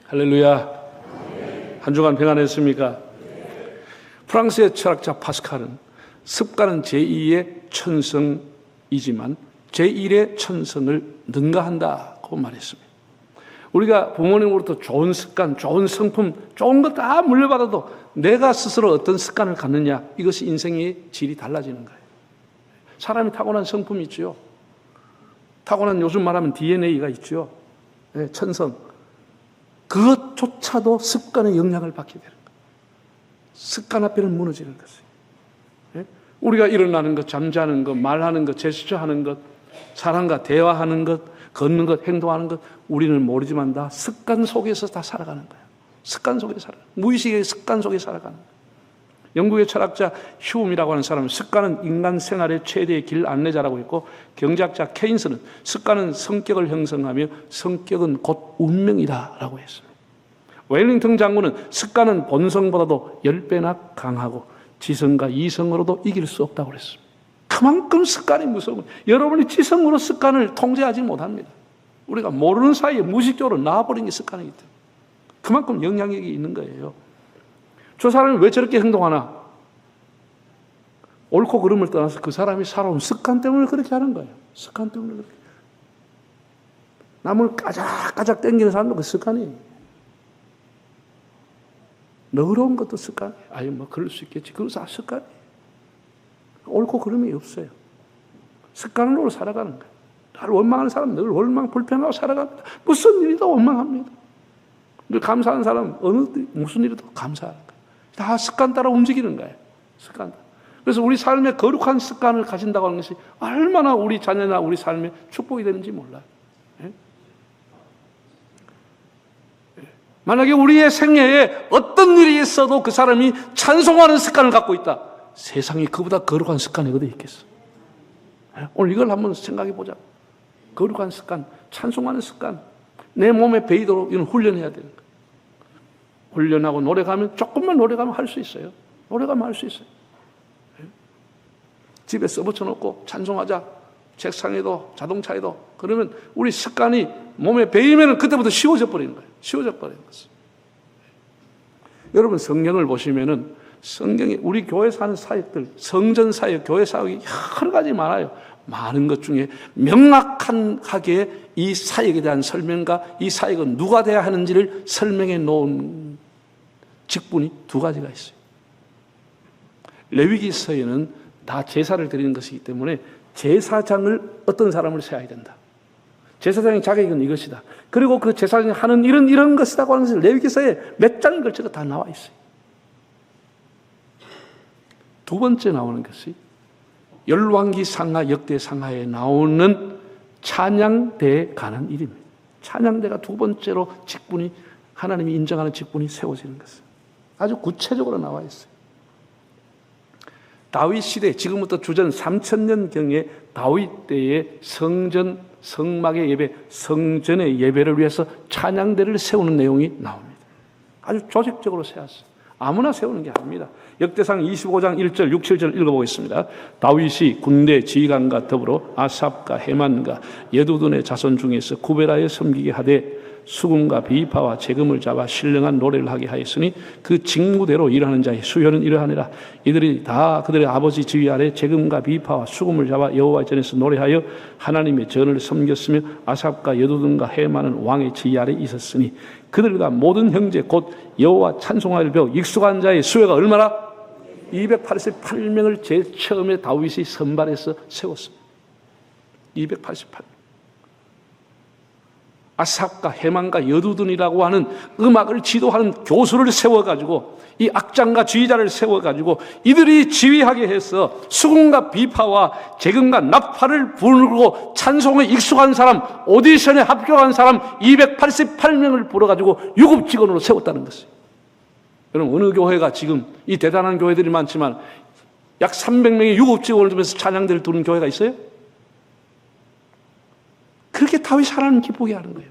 할렐루야. 한 주간 평안했습니까? 프랑스의 철학자 파스칼은 습관은 제2의 천성이지만 제1의 천성을 능가한다고 말했습니다. 우리가 부모님으로부터 좋은 습관, 좋은 성품, 좋은 거 다 물려받아도 내가 스스로 어떤 습관을 갖느냐, 이것이 인생의 질이 달라지는 거예요. 사람이 타고난 성품이 있죠. 타고난, 요즘 말하면 DNA가 있죠. 네, 천성. 그것조차도 습관의 영향을 받게 되는 거예요. 습관 앞에는 무너지는 것이에요. 네? 우리가 일어나는 것, 잠자는 것, 말하는 것, 제스처하는 것, 사람과 대화하는 것, 걷는 것, 행동하는 것, 우리는 모르지만 다 습관 속에서 다 살아가는 거예요. 습관 속에 살아가는 거예요. 무의식의 습관 속에 살아가는 거예요. 영국의 철학자 휴움이라고 하는 사람은 습관은 인간 생활의 최대의 길 안내자라고 했고, 경제학자 케인스는 습관은 성격을 형성하며 성격은 곧 운명이다라고 했습니다. 웰링턴 장군은 습관은 본성보다도 10배나 강하고 지성과 이성으로도 이길 수 없다고 그랬습니다. 그만큼 습관이 무서운 거예요. 여러분이 지성으로 습관을 통제하지 못합니다. 우리가 모르는 사이에 무의식적으로 나와버린 게 습관이기 때문에 그만큼 영향력이 있는 거예요. 저 사람이 왜 저렇게 행동하나? 옳고 그름을 떠나서 그 사람이 살아온 습관 때문에 그렇게 하는 거예요. 습관 때문에 그렇게. 남을 까작까작 당기는 사람도 그 습관이에요. 너그러운 것도 습관이에요. 아유, 뭐 그럴 수 있겠지. 그것도 다 습관이에요. 옳고 그름이 없어요. 습관으로 살아가는 거예요. 나를 원망하는 사람은 늘 원망, 불평하고 살아갑니다. 무슨 일이도 원망합니다. 늘 감사하는 사람은 무슨 일이도 감사하는 거예요. 다 습관 따라 움직이는 거예요. 습관. 그래서 우리 삶에 거룩한 습관을 가진다고 하는 것이 얼마나 우리 자녀나 우리 삶에 축복이 되는지 몰라요. 예? 만약에 우리의 생애에 어떤 일이 있어도 그 사람이 찬송하는 습관을 갖고 있다. 세상에 그보다 거룩한 습관이 어디 있겠어? 예? 오늘 이걸 한번 생각해 보자. 거룩한 습관, 찬송하는 습관. 내 몸에 배이도록 이런 훈련해야 되는 거예요. 훈련하고 노력하면, 조금만 노력하면 할 수 있어요. 노력하면 할 수 있어요. 집에 써붙여놓고 찬송하자. 책상에도 자동차에도. 그러면 우리 습관이 몸에 배이면 그때부터 쉬워져 버리는 거예요. 쉬워져 버리는 것은. 여러분 성경을 보시면은 성경에 우리 교회에서 하는 사역들, 성전 사역, 교회 사역이 여러 가지 많아요. 많은 것 중에 명확하게 이 사역에 대한 설명과 이 사역은 누가 돼야 하는지를 설명해 놓은 직분이 두 가지가 있어요. 레위기서에는 다 제사를 드리는 것이기 때문에 제사장을 어떤 사람을 세워야 된다. 제사장의 자격은 이것이다. 그리고 그 제사장이 하는 일은 이런 것이라고 하는 것을 레위기서에 몇 장에 걸쳐서 다 나와 있어요. 두 번째 나오는 것이 열왕기 상하, 역대 상하에 나오는 찬양대에 관한 일입니다. 찬양대가 두 번째로 직분이, 하나님이 인정하는 직분이 세워지는 것은 아주 구체적으로 나와 있어요. 다윗 시대, 지금부터 주전 3000년경에 다윗 때의 성전, 성막의 예배, 성전의 예배를 위해서 찬양대를 세우는 내용이 나옵니다. 아주 조직적으로 세웠어요. 아무나 세우는 게 아닙니다. 역대상 25장 1절, 6, 7절 읽어보겠습니다. 다윗이 군대 지휘관과 더불어 아삽과 헤만과 예두둔의 자손 중에서 구베라에 섬기게 하되 수금과 비파와 재금을 잡아 신령한 노래를 하게 하였으니 그 직무대로 일하는 자의 수요는 이러하니라. 이들이 다 그들의 아버지 지휘 아래 재금과 비파와 수금을 잡아 여호와의 전에서 노래하여 하나님의 전을 섬겼으며 아삽과 예두둔과 헤만은 왕의 지휘 아래 있었으니 그들과 모든 형제 곧 여호와 찬송하기를 배워 익숙한 자의 수요가 얼마나? 288명을 제일 처음에 다윗이 선발해서 세웠습니다. 288명. 아삽과 헤만과 여두둔이라고 하는 음악을 지도하는 교수를 세워가지고 이 악장과 지휘자를 세워가지고 이들이 지휘하게 해서 수금과 비파와 재금과 나팔을 부르고 찬송에 익숙한 사람, 오디션에 합격한 사람 288명을 불러가지고 유급직원으로 세웠다는 것이에요. 여러분 어느 교회가 지금 이 대단한 교회들이 많지만 약 300명의 유급직원을 두면서 찬양대를 두는 교회가 있어요? 그렇게 다윗이 하나님 기쁘게 하는 거예요.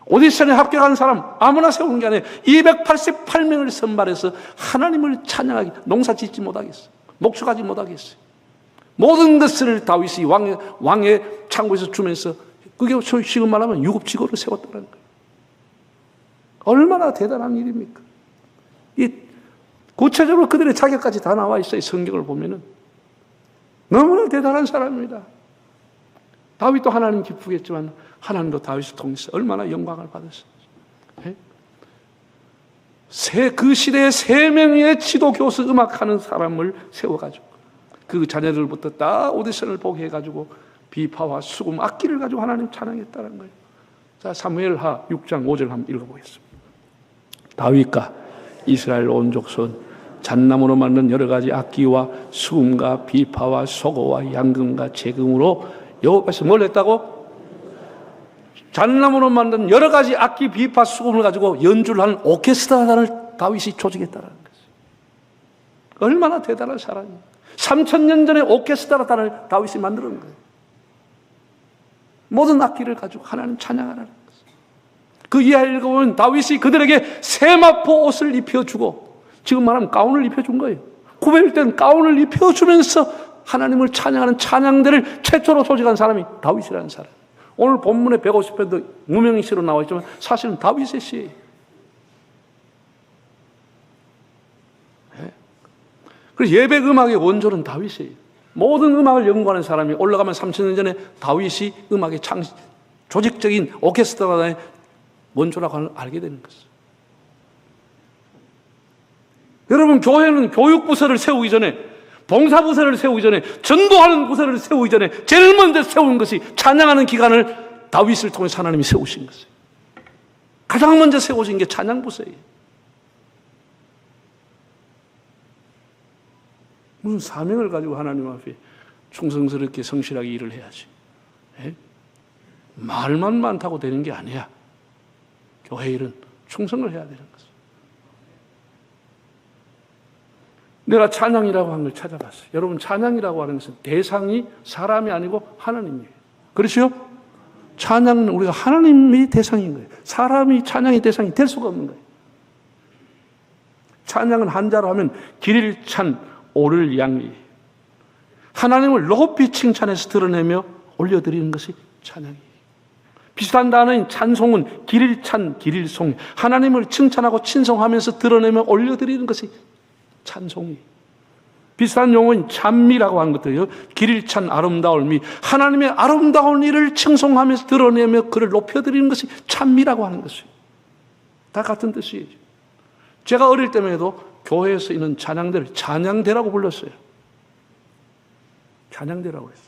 오디션에 합격한 사람 아무나 세우는 게 아니에요. 288명을 선발해서 하나님을 찬양하기, 농사 짓지 못하겠어요. 목축하지 못하겠어요. 모든 것을 다윗이 왕의 창고에서 주면서 그게 지금 말하면 유급직원을 세웠다는 거예요. 얼마나 대단한 일입니까? 이 구체적으로 그들의 자격까지 다 나와 있어요. 성경을 보면은. 너무나 대단한 사람입니다. 다윗도 하나님 기쁘겠지만 하나님도 다윗을 통해서 얼마나 영광을 받았어요. 그 시대에 3명의 지도 교수 음악하는 사람을 세워가지고 그 자녀들부터 다 오디션을 보게 해가지고 비파와 수금, 악기를 가지고 하나님 찬양했다는 거예요. 자, 사무엘하 6장 5절 한번 읽어보겠습니다. 다윗과 이스라엘 온 족속은 잣나무로 만든 여러 가지 악기와 수금과 비파와 소고와 양금과 재금으로 여호와 앞에서 뭘 했다고? 잣나무로 만든 여러 가지 악기, 비파, 수금을 가지고 연주를 하는 오케스트라단을 다윗이 조직했다는 거죠. 얼마나 대단한 사람이에요. 3000년 전에 오케스트라단을 다윗이 만드는 거예요. 모든 악기를 가지고 하나님 찬양하라는 거예요. 그 이하를 읽어보면 다윗이 그들에게 세마포 옷을 입혀주고, 지금 말하면 가운을 입혀준 거예요. 구별일 때는 가운을 입혀주면서 하나님을 찬양하는 찬양대를 최초로 조직한 사람이 다윗이라는 사람. 오늘 본문에 150편도 무명의 시로 나와 있지만 사실은 다윗의 시예요. 그래서 예배 음악의 원조는 다윗이에요. 모든 음악을 연구하는 사람이 올라가면 3000년 전에 다윗이 음악의 조직적인 오케스트라의 원조라고 하는 걸 알게 되는 것이죠. 여러분, 교회는 교육부서를 세우기 전에, 봉사부서를 세우기 전에, 전도하는 부서를 세우기 전에 제일 먼저 세운 것이 찬양하는 기관을 다윗을 통해서 하나님이 세우신 것이에요. 가장 먼저 세우신 게 찬양부서예요. 무슨 사명을 가지고 하나님 앞에 충성스럽게 성실하게 일을 해야지. 말만 많다고 되는 게 아니야. 교회 일은 충성을 해야 되는 것이에요. 내가 찬양이라고 하는 걸 찾아봤어요. 여러분, 찬양이라고 하는 것은 대상이 사람이 아니고 하나님이에요. 그렇죠? 찬양은 우리가 하나님이 대상인 거예요. 사람이 찬양의 대상이 될 수가 없는 거예요. 찬양은 한자로 하면 길을 찬 오를 양이, 하나님을 높이 칭찬해서 드러내며 올려드리는 것이 찬양이에요. 비슷한 단어인 찬송은 길을 찬 길일송, 하나님을 칭찬하고 친송하면서 드러내며 올려드리는 것이 찬송이. 비슷한 용어인 찬미라고 하는 것도요. 길을 찬 아름다운 미, 하나님의 아름다운 일을 칭송하면서 드러내며 그를 높여드리는 것이 찬미라고 하는 것이에요. 다 같은 뜻이에요. 제가 어릴 때만 해도 교회에서 있는 찬양대를 찬양대라고 불렀어요. 찬양대라고 했어요.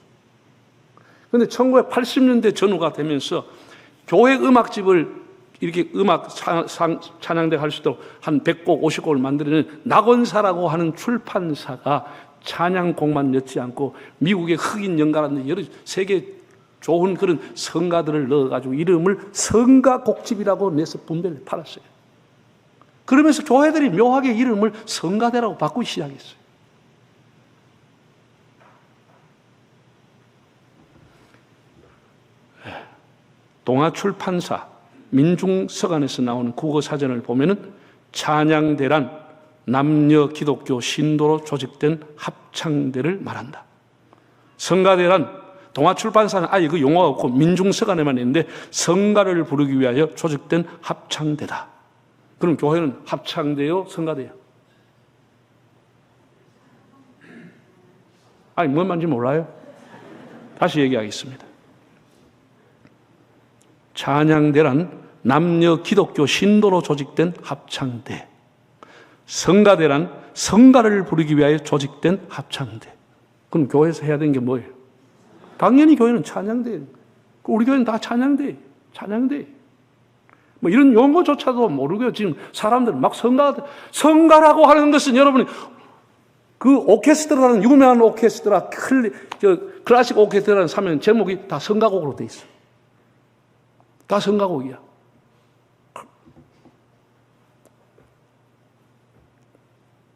그런데 1980년대 전후가 되면서 교회 음악집을 이렇게 음악 찬양대 할 수 있도록 한 100곡, 50곡을 만들어낸 낙원사라고 하는 출판사가 찬양곡만 넣지 않고 미국의 흑인 연가라는 여러 세계 좋은 그런 성가들을 넣어가지고 이름을 성가곡집이라고 내서 분배를 팔았어요. 그러면서 교회들이 묘하게 이름을 성가대라고 바꾸기 시작했어요. 동아출판사 민중서간에서 나오는 국어사전을 보면은 찬양대란 남녀 기독교 신도로 조직된 합창대를 말한다. 성가대란 동아출판사는 아예 그 용어가 없고 민중서간에만 있는데 성가를 부르기 위하여 조직된 합창대다. 그럼 교회는 합창대요, 성가대요? 아니, 뭔 말인지 몰라요? 다시 얘기하겠습니다. 찬양대란 남녀 기독교 신도로 조직된 합창대, 성가대란 성가를 부르기 위하여 조직된 합창대. 그럼 교회에서 해야 되는 게 뭐예요? 당연히 교회는 찬양대예요. 우리 교회는 다 찬양대, 찬양대. 뭐 이런 용어조차도 모르고요. 지금 사람들 막 성가라고 하는 것은 여러분이 그 오케스트라라는 유명한 오케스트라, 클래식 오케스트라라는 사면 제목이 다 성가곡으로 돼 있어. 다 성가곡이야.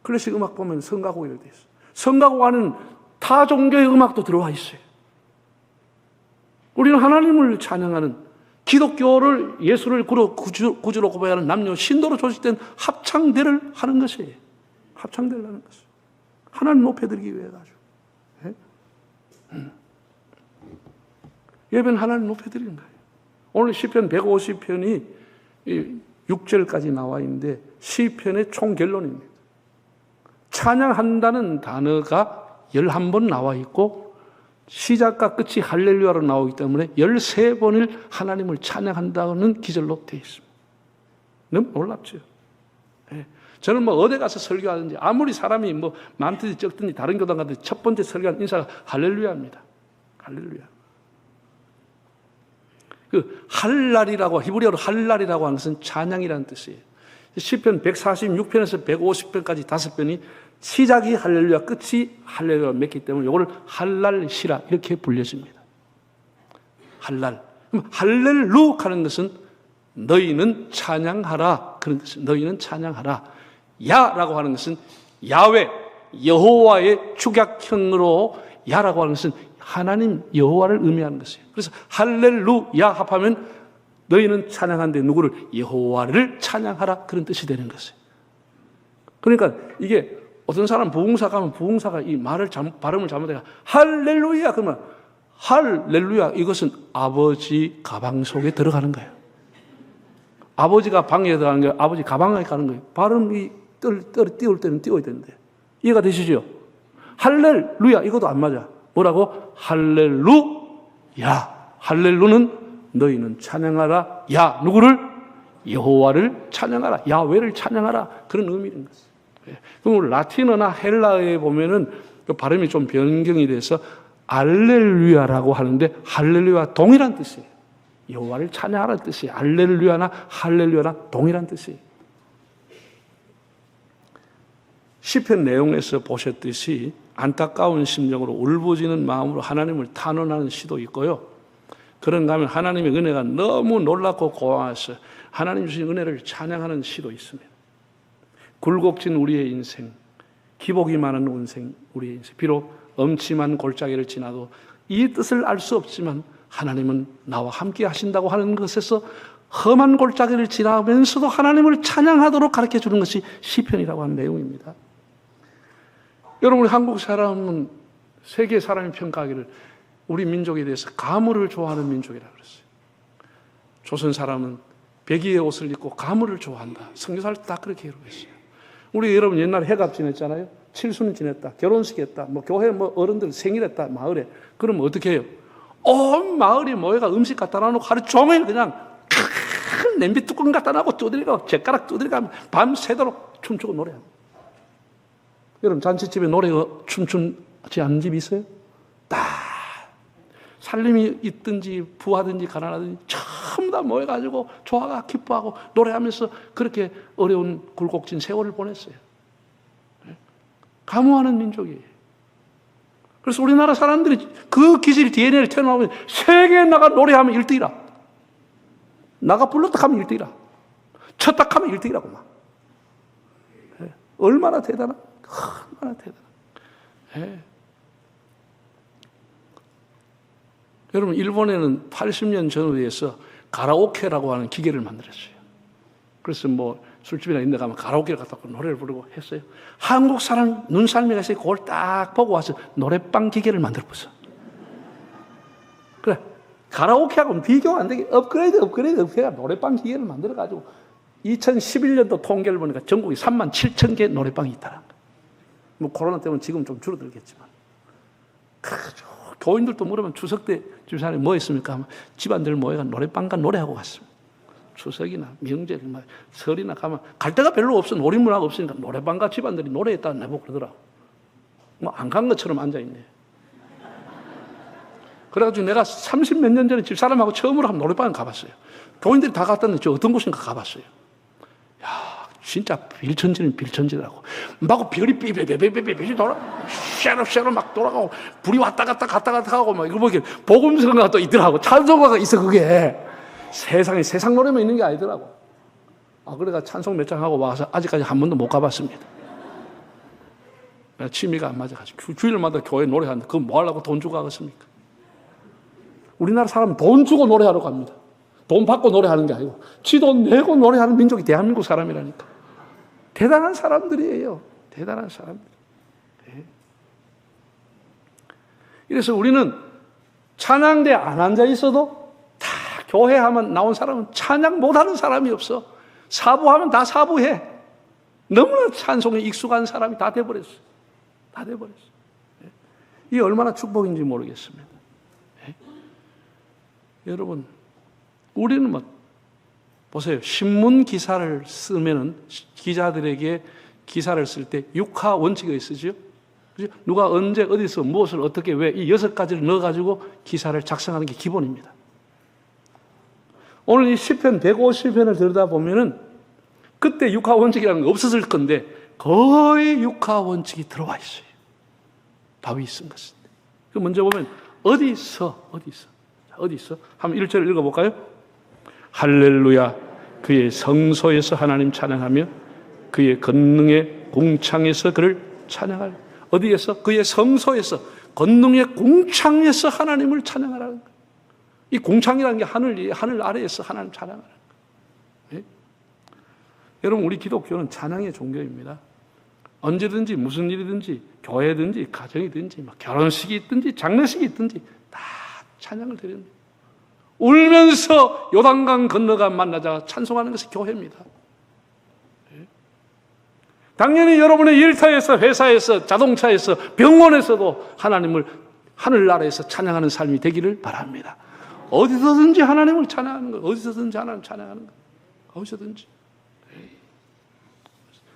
클래식 음악 보면 성가곡이라고 돼 있어. 성가곡 안에는 타 종교의 음악도 들어와 있어요. 우리는 하나님을 찬양하는, 기독교를, 예수를 구주로 고백하는 남녀 신도로 조직된 합창대를 하는 것이에요. 합창대를 하는 것이에요. 하나님 높여드리기 위해 가지고. 예배는 하나님 높여드리는 거예요. 오늘 시편 150편이 6절까지 나와 있는데 시편의 총결론입니다. 찬양한다는 단어가 11번 나와 있고 시작과 끝이 할렐루야로 나오기 때문에 13번을 하나님을 찬양한다는 기절로 되어 있습니다. 너무 놀랍죠? 네. 저는 뭐 어디 가서 설교하든지 아무리 사람이 뭐 많든지 적든지 다른 교단 가든지 첫 번째 설교하는 인사가 할렐루야입니다. 할렐루야. 그 할랄이라고 히브리어로 할랄이라고 하는 것은 찬양이라는 뜻이에요. 시편 146편에서 150편까지 5편이 시작이 할렐루야, 끝이 할렐루야 맺기 때문에 이거를 할랄시라 이렇게 불려집니다. 할랄. 그럼 할렐루 하는 것은 너희는 찬양하라 그런 뜻이에요. 너희는 찬양하라. 야라고 하는 것은 야훼, 여호와의 축약형으로 야라고 하는 것은 하나님 여호와를 의미하는 것이에요. 그래서 할렐루야 합하면 너희는 찬양하는데 누구를? 여호와를 찬양하라 그런 뜻이 되는 것이에요. 그러니까 이게 어떤 사람 부흥사 가면 부흥사가 이 발음을 잘못해가 할렐루야 그러면 할렐루야 이것은 아버지 가방 속에 들어가는 거예요. 아버지가 방에 들어가는 거예요. 아버지 가방에 가는 거예요. 발음이 띄울 때는 띄워야 되는데 이해가 되시죠? 할렐루야 이것도 안 맞아. 뭐라고? 할렐루야. 할렐루는 너희는 찬양하라. 야 누구를? 여호와를 찬양하라. 야훼를 찬양하라. 그런 의미인 것이에요. 그럼 라틴어나 헬라어에 보면은 그 발음이 좀 변경이 돼서 알렐루야라고 하는데 할렐루야 동일한 뜻이에요. 여호와를 찬양하라는 뜻이에요. 알렐루야나 할렐루야나 동일한 뜻이에요. 시편 내용에서 보셨듯이 안타까운 심정으로 울부짖는 마음으로 하나님을 탄원하는 시도 있고요. 그런가 하면 하나님의 은혜가 너무 놀랍고 고마워서 하나님 주신 은혜를 찬양하는 시도 있습니다. 굴곡진 우리의 인생, 기복이 많은 우리의 인생, 비록 엄침한 골짜기를 지나도 이 뜻을 알 수 없지만 하나님은 나와 함께 하신다고 하는 것에서 험한 골짜기를 지나면서도 하나님을 찬양하도록 가르쳐 주는 것이 시편이라고 하는 내용입니다. 여러분, 우리 한국 사람은 세계 사람이 평가하기를 우리 민족에 대해서 가물을 좋아하는 민족이라고 그랬어요. 조선 사람은 백의의 옷을 입고 가물을 좋아한다. 선교사를 다 그렇게 기록했어요. 우리 여러분 옛날에 해갑 지냈잖아요. 칠순 지냈다. 결혼식 했다. 뭐 교회 뭐 어른들 생일했다. 마을에. 그러면 어떻게 해요? 온 마을이 모여가 음식 갖다 놔놓고 하루 종일 그냥 큰 냄비 뚜껑 갖다 놔고 두드리고 젓가락 두드리고 밤새도록 춤추고 노래합니다. 여러분 잔치집에 노래 춤추지 않는 집이 있어요? 딱 살림이 있든지 부하든지 가난하든지 전부 다 모여가지고 좋아가 기뻐하고 노래하면서 그렇게 어려운 굴곡진 세월을 보냈어요. 감호하는 민족이에요. 그래서 우리나라 사람들이 그 기질 DNA를 태어나면 세계에 나가 노래하면 1등이라. 나가 불렀다 하면 1등이라. 쳤다 하면 1등이라고 막. 얼마나 대단한, 얼마나 대단한. 여러분, 일본에는 80년 전후에서 가라오케라고 하는 기계를 만들었어요. 그래서 뭐 술집이나 이런 데 가면 가라오케를 갖다 놓고 노래를 부르고 했어요. 한국 사람 눈썰미가 있어요. 그걸 딱 보고 와서 노래방 기계를 만들었어. 그래, 가라오케하고는 비교가 안 되게 업그레이드가 노래방 기계를 만들어가지고 2011년도 통계를 보니까 전국에 37,000개 노래방이 있다는 거예요. 뭐 코로나 때문에 지금 좀 줄어들겠지만. 교인들도 물으면 추석 때 주변에 뭐 했습니까? 하면 집안들 모여가 노래방가 노래하고 갔습니다. 추석이나 명절, 설이나 가면 갈 데가 별로 없어. 놀이문화가 없으니까 노래방가 집안들이 노래했다고 내보고 그러더라고. 뭐 안 간 것처럼 앉아있네. 그래가지고 내가 30몇 년 전에 집사람하고 처음으로 한번 노래방에 가봤어요. 교인들이 다 갔다는데 저 어떤 곳인가 가봤어요. 야, 진짜 빌천지는 빌천지라고. 막 별이 삐삐삐삐삐삐 돌아, 쉐로 막 돌아가고, 불이 왔다 갔다 하고, 막 이거 보기에 복음성가가 또 있더라고. 찬송가가 있어, 그게. 세상에 세상 노래만 있는 게 아니더라고. 그래가 찬송 몇 장 하고 와서 아직까지 한 번도 못 가봤습니다. 취미가 안 맞아가지고. 주일마다 교회 노래하는데 그거 뭐 하려고 돈 주고 가겠습니까? 우리나라 사람은 돈 주고 노래하러 갑니다. 돈 받고 노래하는 게 아니고 지 돈 내고 노래하는 민족이 대한민국 사람이라니까. 대단한 사람들이에요. 대단한 사람들. 네. 그래서 우리는 찬양대 안 앉아 있어도 다 교회 하면 나온 사람은 찬양 못하는 사람이 없어. 사부하면 다 사부해. 너무나 찬송에 익숙한 사람이 다 돼버렸어요. 다 돼버렸어요. 이게 얼마나 축복인지 모르겠습니다. 여러분, 우리는 보세요. 신문 기사를 쓰면은 기자들에게 기사를 쓸 때 6하 원칙이 있으죠. 누가 언제 어디서 무엇을 어떻게 왜 이 6가지를 넣어가지고 기사를 작성하는 게 기본입니다. 오늘 이 시편 150편을 들여다보면은 그때 6하 원칙이라는 거 없었을 건데 거의 6하 원칙이 들어와 있어요. 다윗이 쓴 것은. 그 먼저 보면 어디 있어? 한번 1절을 읽어볼까요? 할렐루야, 그의 성소에서 하나님 찬양하며 그의 권능의 공창에서 그를 찬양할. 어디에서? 그의 성소에서, 권능의 공창에서 하나님을 찬양하라는 거예요. 이 공창이라는 게 하늘 아래에서 하나님 찬양하라는 거예요. 예? 여러분, 우리 기독교는 찬양의 종교입니다. 언제든지 무슨 일이든지 교회든지 가정이든지 결혼식이 있든지 장례식이 있든지 다 찬양을 드리는 거예요. 울면서 요단강 건너가 만나자 찬송하는 것이 교회입니다. 당연히 여러분의 일터에서, 회사에서, 자동차에서, 병원에서도 하나님을 하늘나라에서 찬양하는 삶이 되기를 바랍니다. 어디서든지 하나님을 찬양하는 거예요. 어디서든지 하나님을 찬양하는 거예요. 어디서든지.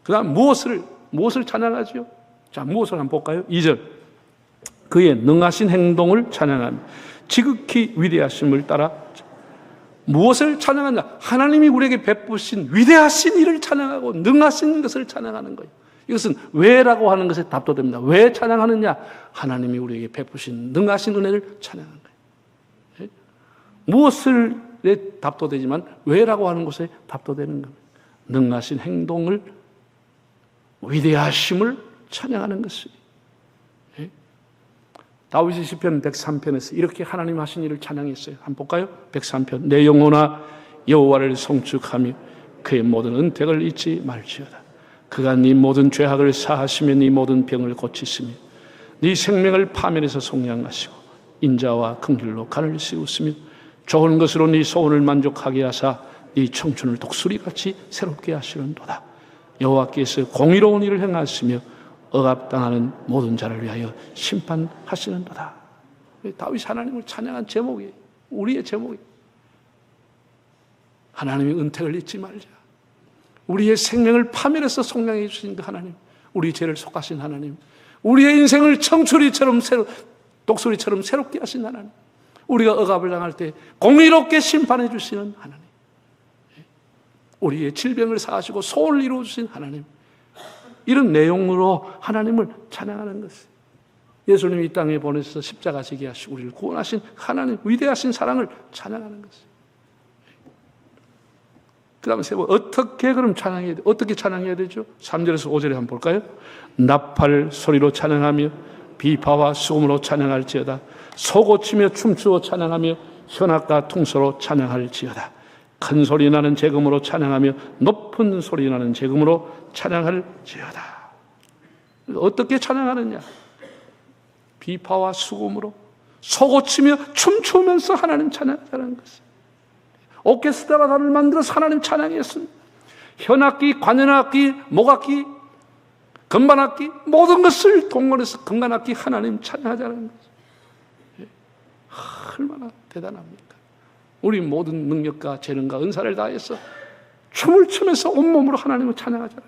그 다음 무엇을 찬양하죠? 자, 무엇을 한번 볼까요? 2절. 그의 능하신 행동을 찬양하며 지극히 위대하심을 따라. 무엇을 찬양하냐? 하나님이 우리에게 베푸신 위대하신 일을 찬양하고 능하신 것을 찬양하는 거예요. 이것은 왜라고 하는 것에 답도됩니다. 왜 찬양하느냐? 하나님이 우리에게 베푸신 능하신 은혜를 찬양하는 거예요. 무엇을 답도되지만 왜라고 하는 것에 답도되는 겁니다. 능하신 행동을, 위대하심을 찬양하는 것이에요. 다윗이 시편 103편에서 이렇게 하나님 하신 일을 찬양했어요. 한번 볼까요? 103편. 내 영혼아 여호와를 송축하며 그의 모든 은택을 잊지 말지어다. 그가 네 모든 죄악을 사하시며 네 모든 병을 고치시며 네 생명을 파멸해서 속량하시고 인자와 긍휼로 간을 씌우시며 좋은 것으로 네 소원을 만족하게 하사 네 청춘을 독수리같이 새롭게 하시는도다. 여호와께서 공의로운 일을 행하시며 억압당하는 모든 자를 위하여 심판하시는도다. 다윗이 하나님을 찬양한 제목이에요. 우리의 제목이에요. 하나님의 은택을 잊지 말자. 우리의 생명을 파멸해서 속량해 주신 그 하나님, 우리 죄를 속하신 하나님, 우리의 인생을 청추리처럼 독수리처럼 새롭게 하신 하나님, 우리가 억압을 당할 때 공의롭게 심판해 주시는 하나님, 우리의 질병을 사하시고 소원을 이루어 주신 하나님, 이런 내용으로 하나님을 찬양하는 것이에요. 예수님이 이 땅에 보내셔서 십자가 지게 하시고 우리를 구원하신 하나님, 위대하신 사랑을 찬양하는 것이에요. 그 다음에 세 번, 어떻게 그럼 찬양해야 돼? 어떻게 찬양해야 되죠? 3절에서 5절에 한번 볼까요? 나팔 소리로 찬양하며 비파와 수금으로 찬양할지어다. 소고치며 춤추어 찬양하며 현악과 퉁소로 찬양할지어다. 큰 소리 나는 재금으로 찬양하며 높은 소리 나는 재금으로 찬양할지어다. 어떻게 찬양하느냐? 비파와 수금으로 소고치며 춤추면서 하나님 찬양하자는 것이에요. 오케스트라단을 만들어서 하나님 찬양했습니다. 현악기, 관현악기, 목악기, 건반악기 모든 것을 동원해서 건반악기 하나님 찬양하자는 것이에요. 얼마나 대단합니까? 우리 모든 능력과 재능과 은사를 다해서 춤을 추면서 온몸으로 하나님을 찬양하자는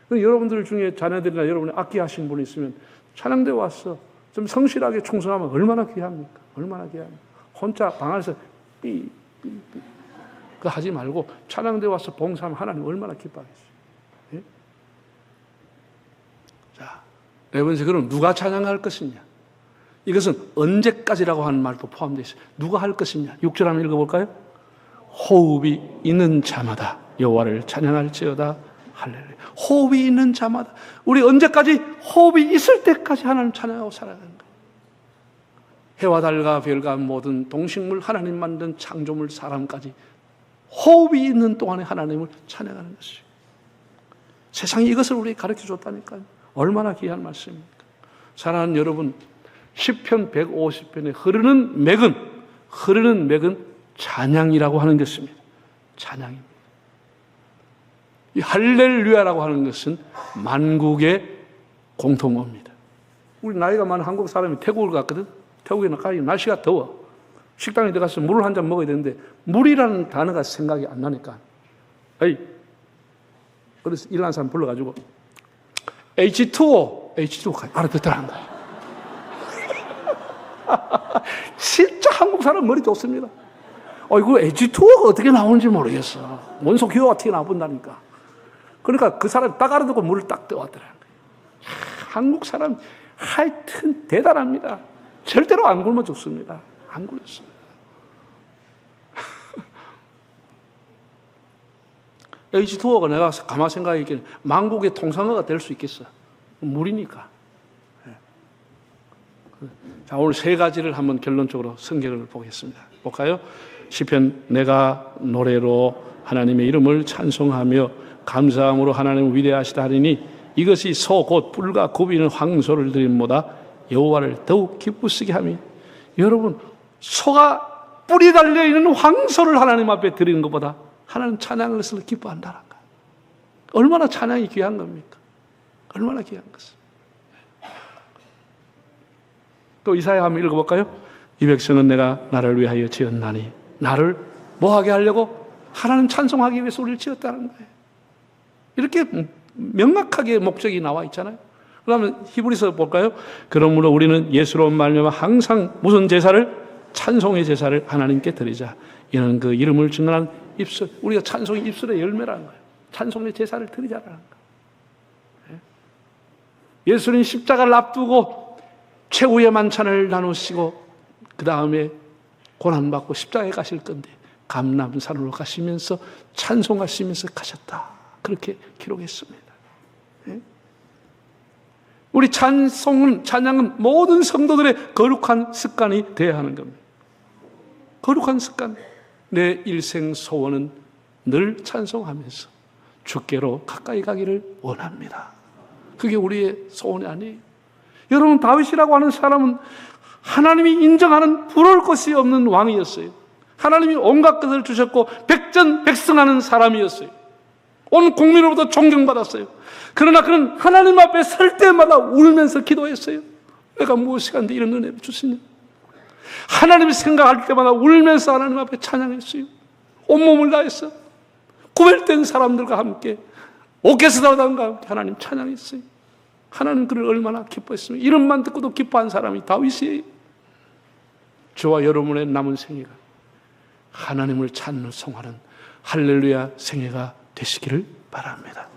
거예요. 여러분들 중에 자녀들이나 여러분이 악기 하신 분이 있으면 찬양대 와서 좀 성실하게 충성하면 얼마나 귀합니까? 얼마나 귀합니까? 혼자 방 안에서 그거 하지 말고 찬양대 와서 봉사하면 하나님 얼마나 기뻐하겠어요. 예? 자, 네 번째, 그럼 누가 찬양할 것이냐? 이것은 언제까지라고 하는 말도 포함되어 있어요. 누가 할 것이냐? 6절 한번 읽어볼까요? 호흡이 있는 자마다 여호와를 찬양할지어다. 할렐루야. 호흡이 있는 자마다. 우리 언제까지? 호흡이 있을 때까지 하나님 찬양하고 살아가는 거예요. 해와 달과 별과 모든 동식물, 하나님 만든 창조물, 사람까지 호흡이 있는 동안에 하나님을 찬양하는 것이에요. 세상이 이것을 우리에게 가르쳐 줬다니까요. 얼마나 귀한 말씀입니까? 사랑하는 여러분, 시편 150편에 흐르는 맥은 찬양이라고 하는 것입니다. 찬양입니다. 이 할렐루야라고 하는 것은 만국의 공통어입니다. 우리 나이가 많은 한국 사람이 태국을 갔거든. 태국에 가기 날씨가 더워. 식당에 들어가서 물을 한 잔 먹어야 되는데 물이라는 단어가 생각이 안 나니까 에이, 그래서 일하는 사람 불러가지고 H2O 알아듣더라는 거예요. 진짜 한국 사람 머리 좋습니다. 이거 H2O가 어떻게 나오는지 모르겠어. 원소 기호가 튀어 나온다니까. 그러니까 그 사람이 딱 알아듣고 물을 딱 떠왔더라는 거예요. 한국 사람 하여튼 대단합니다. 절대로 안 굶어 죽습니다. 안 굶었어요. H2O가 내가 가만 생각하기에는 만국의 통상어가 될 수 있겠어. 물이니까. 자, 오늘 세 가지를 한번 결론적으로 성경을 보겠습니다. 볼까요? 시편, 내가 노래로 하나님의 이름을 찬송하며 감사함으로 하나님을 위대하시다 하리니 이것이 소 곧 뿔과 굽이는 황소를 드림보다 여호와를 더욱 기쁘시게 하며. 여러분, 소가 뿔이 달려있는 황소를 하나님 앞에 드리는 것보다 하나님 찬양을 해서 기뻐한다는 거예요. 얼마나 찬양이 귀한 겁니까? 얼마나 귀한 것입니다. 또 이사야 한번 읽어볼까요? 이 백성은 내가 나를 위하여 지었나니 나를 뭐하게 하려고? 하나님 찬송하기 위해서 우리를 지었다는 거예요. 이렇게 명확하게 목적이 나와 있잖아요. 그러면 히브리서 볼까요? 그러므로 우리는 예수로 말미암아 항상 무슨 제사를? 찬송의 제사를 하나님께 드리자. 이는 그 이름을 증언한 입술, 우리가 찬송의 입술의 열매라는 거예요. 찬송의 제사를 드리자라는 거예요. 예수님 십자가를 앞두고 최후의 만찬을 나누시고 그 다음에 고난받고 십자가에 가실 건데 감람산으로 가시면서 찬송하시면서 가셨다. 그렇게 기록했습니다. 우리 찬양은 모든 성도들의 거룩한 습관이 되어야 하는 겁니다. 거룩한 습관. 내 일생 소원은 늘 찬송하면서 주께로 가까이 가기를 원합니다. 그게 우리의 소원이 아니에요. 여러분, 다윗이라고 하는 사람은 하나님이 인정하는 부러울 것이 없는 왕이었어요. 하나님이 온갖 것을 주셨고 백전백승하는 사람이었어요. 온 국민으로부터 존경받았어요. 그러나 그는 하나님 앞에 설 때마다 울면서 기도했어요. 내가 무엇이 간데 이런 은혜를 주시냐. 하나님을 생각할 때마다 울면서 하나님 앞에 찬양했어요. 온몸을 다해서 구별된 사람들과 함께 오케스트라단과 함께 하나님 찬양했어요. 하나님 그를 얼마나 기뻐했습니까? 이름만 듣고도 기뻐한 사람이 다윗이에요. 저와 여러분의 남은 생애가 하나님을 찬송하는 할렐루야 생애가 되시기를 바랍니다.